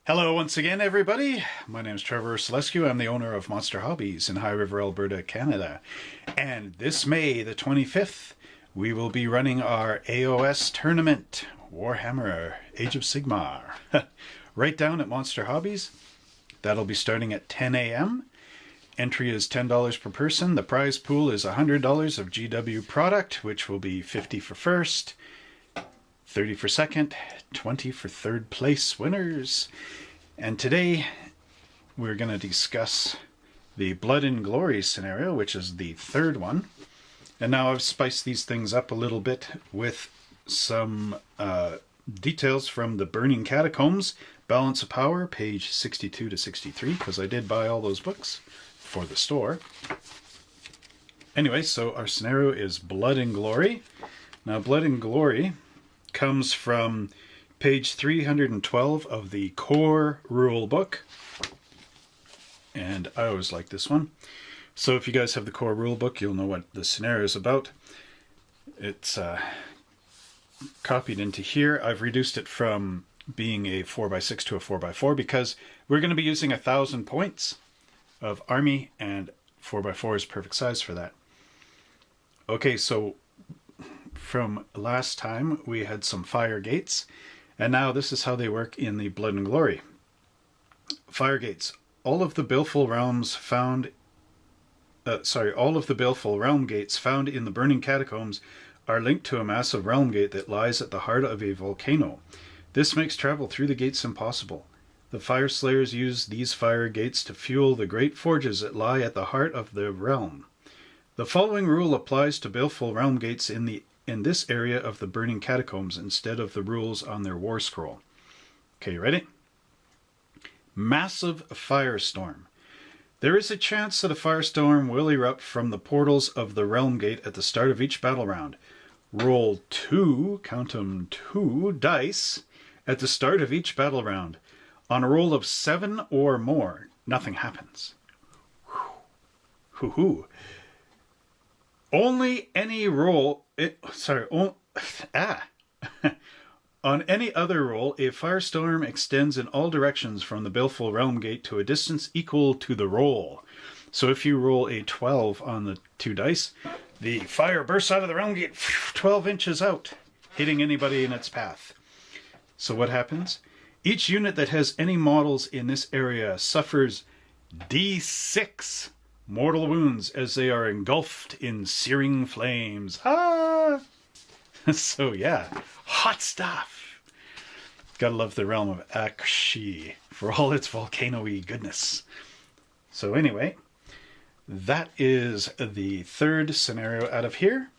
Hello once again, everybody. My name is Trevor Selescu. I'm the owner of Monster Hobbies in High River, Alberta, Canada. And this May the 25th, we will be running our AOS Tournament, Warhammer, Age of Sigmar, right down at Monster Hobbies. That'll be starting at 10 a.m. Entry is $10 per person. The prize pool is $100 of GW product, which will be $50 for first, $30 for second, $20 for third place winners. And today we're going to discuss the Blood and Glory scenario, which is the third one. And now I've spiced these things up a little bit with some details from the Burning Catacombs, Balance of Power, page 62 to 63, because I did buy all those books for the store. Anyway, so our scenario is Blood and Glory. Now, Blood and Glory comes from page 312 of the core rule book, and I always like this one. So if you guys have the core rule book, you'll know what the scenario is about. It's copied into here. I've reduced it from being a 4x6 to a 4x4 because we're going to be using 1,000 points of army, and 4x4 is perfect size for that. Okay, so from last time we had some fire gates, and now this is how they work in the Blood and Glory. Fire gates. All of the Baleful realms found all of the Baleful realm gates found in the Burning Catacombs are linked to a massive realm gate that lies at the heart of a volcano. This makes travel through the gates impossible. The Fire Slayers use these fire gates to fuel the great forges that lie at the heart of the realm. The following rule applies to Baleful realm gates in this area of the Burning Catacombs instead of the rules on their war scroll. Okay, ready? Massive firestorm. There is a chance that a firestorm will erupt from the portals of the realm gate at the start of each battle round. Roll 2, count 'em 2 dice at the start of each battle round. On a roll of 7 or more, nothing happens. Hoo-hoo. Only any roll... On any other roll, a firestorm extends in all directions from the Baleful Realm Gate to a distance equal to the roll. So if you roll a 12 on the 2 dice, the fire bursts out of the Realm Gate 12 inches out, hitting anybody in its path. So what happens? Each unit that has any models in this area suffers D6 mortal wounds as they are engulfed in searing flames. So yeah, hot stuff. Gotta love the realm of Akshi for all its volcano-y goodness. So anyway, that is the third scenario out of here.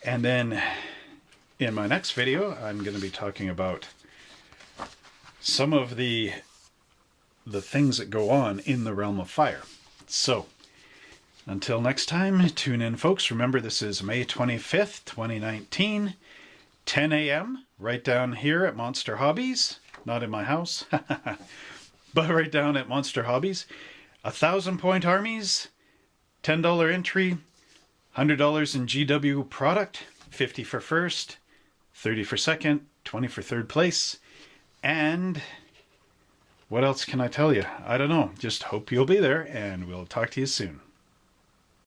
And then in my next video, I'm going to be talking about some of the things that go on in the realm of fire. So until next time, tune in, folks. Remember, this is May 25th, 2019, 10 a.m., right down here at Monster Hobbies. Not in my house, but right down at Monster Hobbies. 1,000-point armies, $10 entry, $100 in GW product, $50 for first, $30 for second, $20 for third place. And what else can I tell you? I don't know. Just hope you'll be there, and we'll talk to you soon.